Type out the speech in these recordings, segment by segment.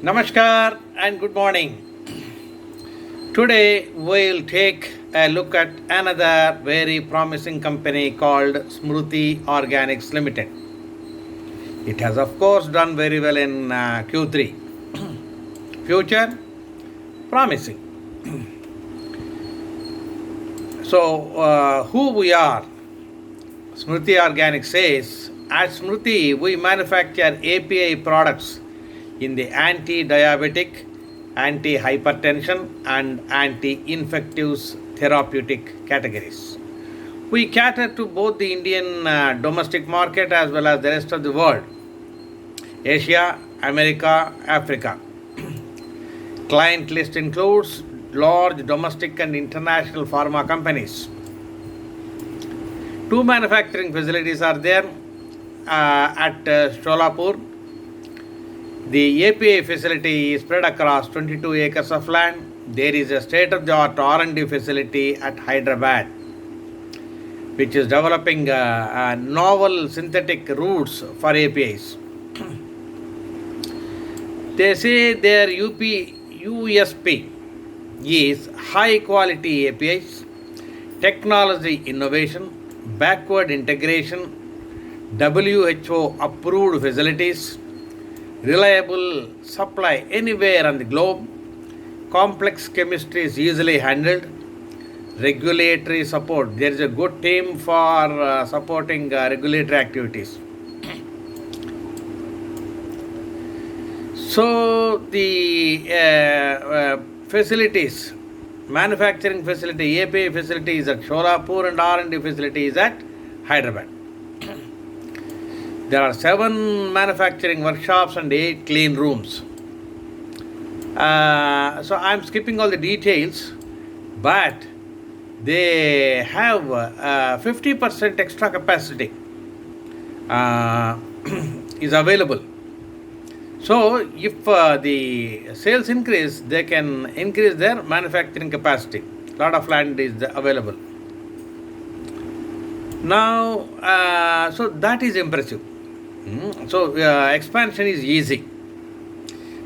Namaskar and good morning. Today we'll take a look at another very promising company called SMRUTHI Organics Limited. It has of course done very well in Q3. Future promising. So who we are? SMRUTHI Organics says, at SMRUTHI we manufacture API products in the anti-diabetic, anti-hypertension and anti-infectives therapeutic categories. We cater to both the Indian domestic market as well as the rest of the world, Asia, America, Africa. Client list includes large domestic and international pharma companies. Two manufacturing facilities are there at Sholapur. The API facility is spread across 22 acres of land. There is a state-of-the-art R&D facility at Hyderabad, which is developing novel synthetic routes for APIs. They say their USP is high-quality APIs, technology innovation, backward integration, WHO-approved facilities, reliable supply anywhere on the globe, complex chemistry is easily handled, regulatory support. There is a good team for supporting regulatory activities. So the facilities, manufacturing facility, API facility is at Sholapur and R&D facility is at Hyderabad. There are 7 manufacturing workshops and 8 clean rooms. So I'm skipping all the details, but they have 50% extra capacity is available. So if the sales increase, they can increase their manufacturing capacity. Lot of land is available. Now, so that is impressive. So expansion is easy.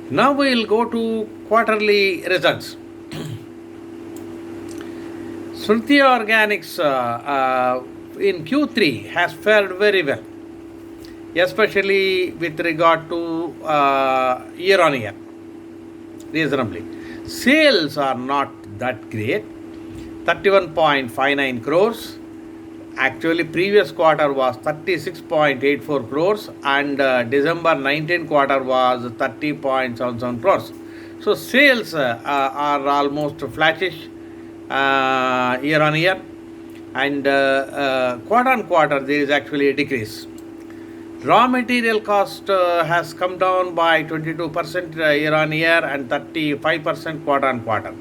Now we will go to quarterly results. SMRUTHI Organics in Q3 has fared very well, especially with regard to year on year, reasonably. Sales are not that great, 31.59 crores. Actually, previous quarter was 36.84 crores and December 19 quarter was 30.77 crores. So sales are almost flattish year on year, and quarter on quarter there is actually a decrease. Raw material cost has come down by 22% year on year and 35% quarter on quarter.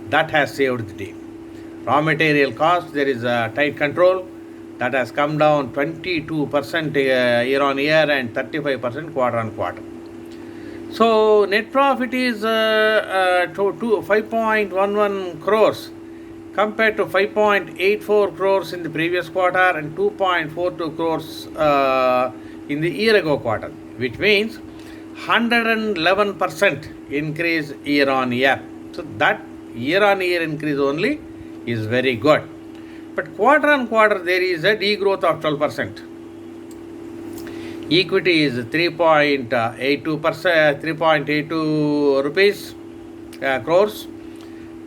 That has saved the day. Raw material cost, there is a tight control. That has come down 22% year on year and 35% quarter on quarter. So net profit is 5.11 crores compared to 5.84 crores in the previous quarter and 2.42 crores in the year ago quarter, which means 111% increase year on year. So that year on year increase only is very good. But quarter on quarter there is a degrowth of 12%. Equity is 3.82 rupees crores.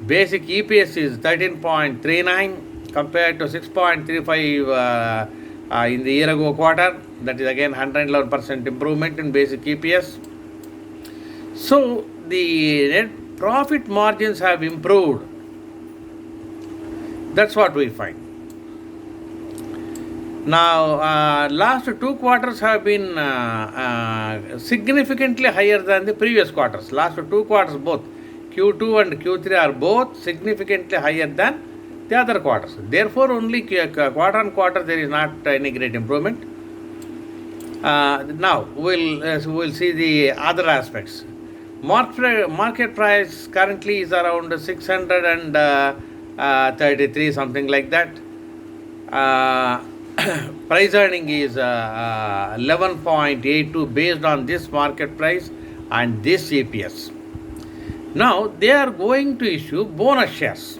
Basic EPS is 13.39 compared to 6.35 in the year ago quarter. That is again 111% improvement in basic EPS. So the net profit margins have improved. That's what we find. Now, last 2 quarters have been significantly higher than the previous quarters. Last 2 quarters, both Q2 and Q3 are both significantly higher than the other quarters. Therefore, only quarter on quarter there is not any great improvement. Now, we'll see the other aspects. Market price currently is around 633, something like that. Price earning is 11.82 based on this market price and this EPS. Now they are going to issue bonus shares.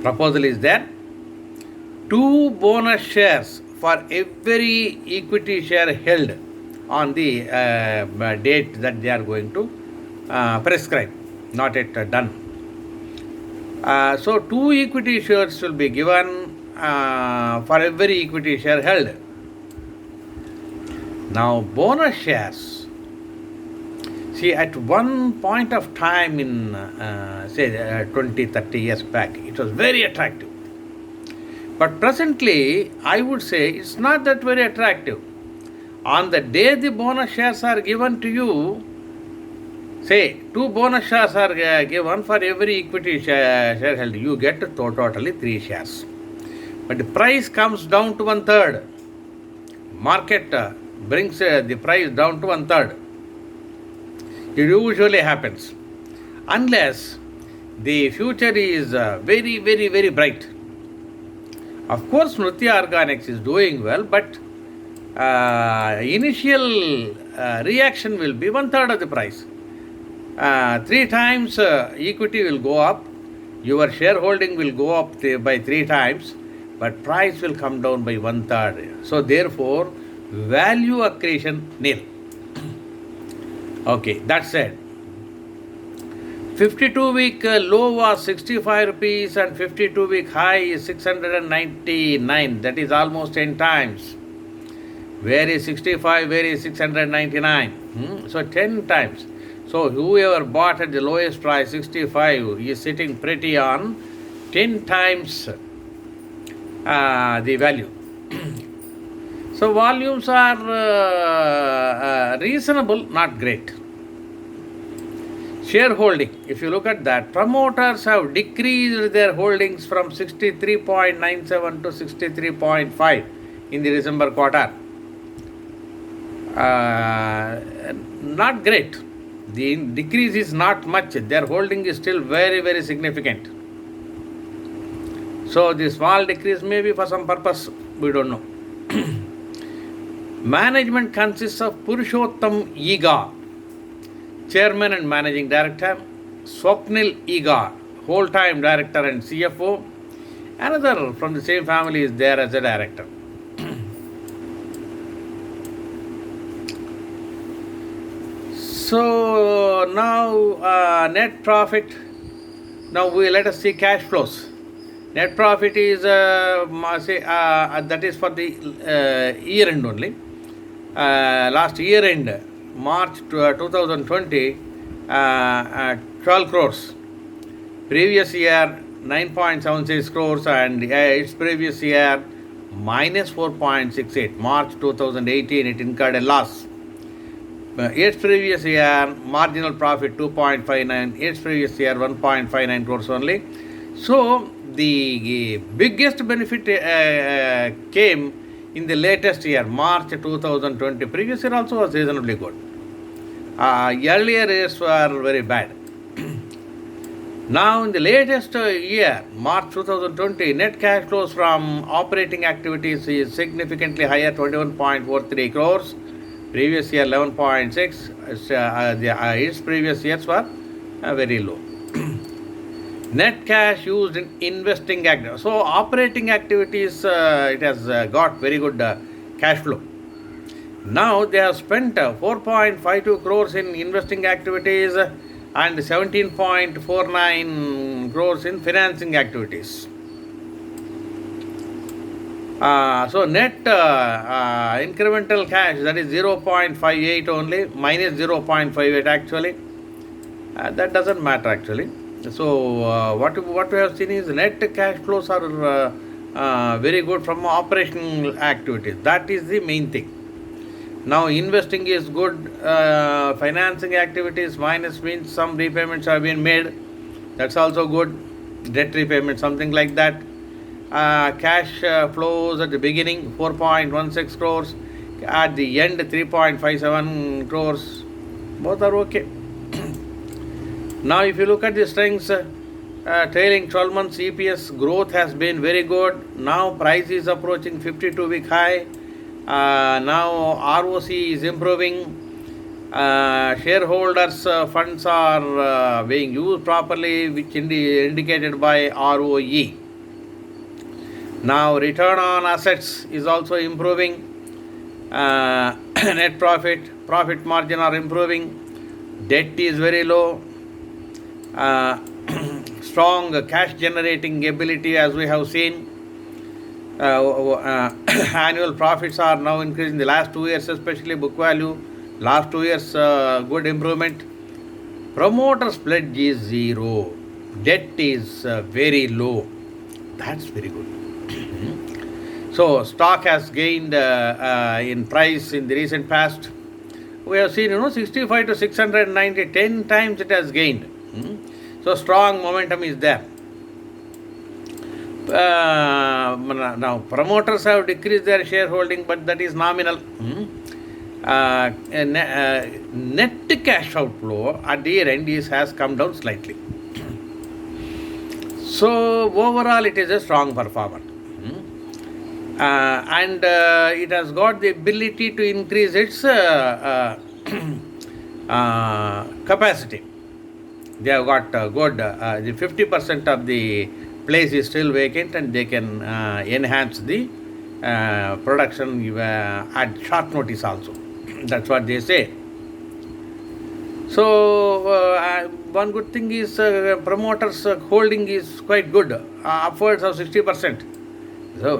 Proposal is there. 2 bonus shares for every equity share held on the date that they are going to prescribe, not yet done. So 2 equity shares will be given for every equity share held. Now bonus shares, see, at one point of time in say 20-30 years back, it was very attractive. But presently, I would say it's not that very attractive. On the day the bonus shares are given to you, say 2 bonus shares are given for every equity share held, you get totally 3 shares. But the price comes down to 1/3. Market brings the price down to 1/3. It usually happens. Unless the future is very, very, very bright. Of course, SMRUTHI Organics is doing well, but initial reaction will be 1/3 of the price. 3 times equity will go up, your shareholding will go up by 3 times, but price will come down by 1/3. So therefore, value accretion nil. Okay, that's it. 52-week low was 65 rupees and 52-week high is 699. That is almost 10 times. Where is 65? Where is 699? So 10 times. So whoever bought at the lowest price, 65, is sitting pretty on 10 times the value. So volumes are reasonable, not great. Shareholding, if you look at that, promoters have decreased their holdings from 63.97 to 63.5 in the December quarter. Not great. The decrease is not much. Their holding is still very, very significant. So the small decrease may be for some purpose, we don't know. Management consists of Purushottam Iga, Chairman and Managing Director, Swapnil Iga, whole-time Director and CFO. Another from the same family is there as a Director. So now net profit. Now let us see cash flows. Net profit is that is for the year end only. Last year end, March 2020, 12 crores. Previous year 9.76 crores and its previous year minus 4.68. March 2018 it incurred a loss. Its previous year marginal profit 2.59. Its previous year 1.59 crores only. So the biggest benefit came in the latest year, March 2020. Previous year also was reasonably good. Earlier years were very bad. Now in the latest year, March 2020, net cash flows from operating activities is significantly higher, 21.43 crores. Previous year 11.6. Its previous years were very low. Net cash used in investing activities. So operating activities, it has got very good cash flow. Now they have spent 4.52 crores in investing activities and 17.49 crores in financing activities. So net incremental cash, that is 0.58 only, minus 0.58 actually. That doesn't matter actually. So what we have seen is net cash flows are very good from operational activities. That is the main thing. Now investing is good, financing activities minus means some repayments have been made. That's also good. Debt repayment, something like that. Cash flows at the beginning 4.16 crores, at the end 3.57 crores. Both are okay. Now if you look at the strengths, trailing 12 months EPS growth has been very good. Now price is approaching 52-week high. Now ROC is improving. Shareholders' funds are being used properly, which indicated by ROE. Now return on assets is also improving. Net profit margin are improving. Debt is very low. Strong cash generating ability, as we have seen. Annual profits are now increasing. The last 2 years, especially book value, last 2 years good improvement. Promoters pledge is zero. Debt is very low. That's very good. So stock has gained in price in the recent past. We have seen 65 to 690, 10 times it has gained. So strong momentum is there. Now promoters have decreased their shareholding, but that is nominal. Net cash outflow at the year end has come down slightly. So overall it is a strong performer. And it has got the ability to increase its capacity. They have got good, the 50% of the place is still vacant, and they can enhance the production at short notice also. That's what they say. So one good thing is promoters holding is quite good, upwards of 60%. So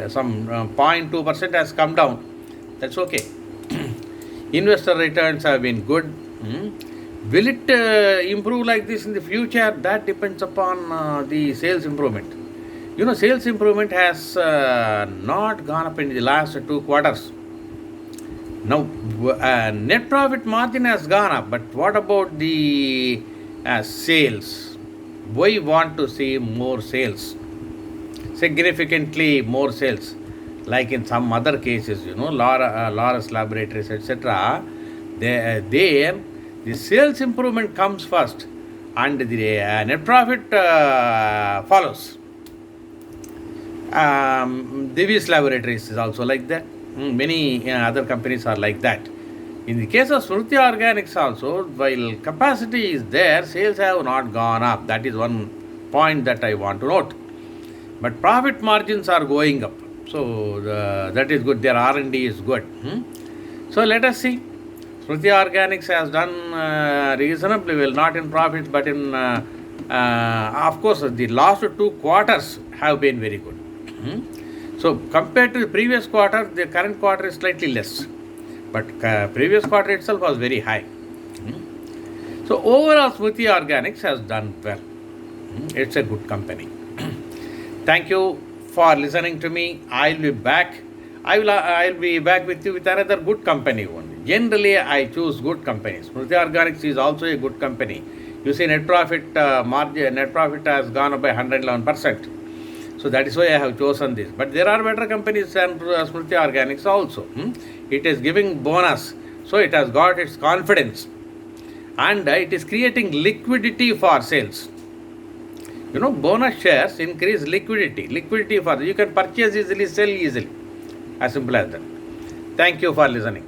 some 0.2% has come down. That's okay. Investor returns have been good. Will it improve like this in the future? That depends upon the sales improvement. Sales improvement has not gone up in the last 2 quarters. Now, net profit margin has gone up, but what about the sales? We want to see more sales, significantly more sales. Like in some other cases, Laurus Laboratories, etc., there the sales improvement comes first and the net profit follows. Divi's Laboratories is also like that. Many other companies are like that. In the case of SMRUTHI Organics also, while capacity is there, sales have not gone up. That is one point that I want to note. But profit margins are going up. So that is good. Their R&D is good. So let us see. SMRUTHI Organics has done reasonably well, not in profits, but in, of course, the last 2 quarters have been very good. So compared to the previous quarter, the current quarter is slightly less. But previous quarter itself was very high. So overall, SMRUTHI Organics has done well. It's a good company. Thank you for listening to me. I'll be back. I'll be back with you with another good company only. Generally, I choose good companies. SMRUTHI Organics is also a good company. You see, net profit margin, net profit has gone up by 111%. So that is why I have chosen this. But there are better companies than SMRUTHI Organics also. It is giving bonus. So it has got its confidence. And it is creating liquidity for sales. Bonus shares increase liquidity. Liquidity for you can purchase easily, sell easily. As simple as that. Thank you for listening.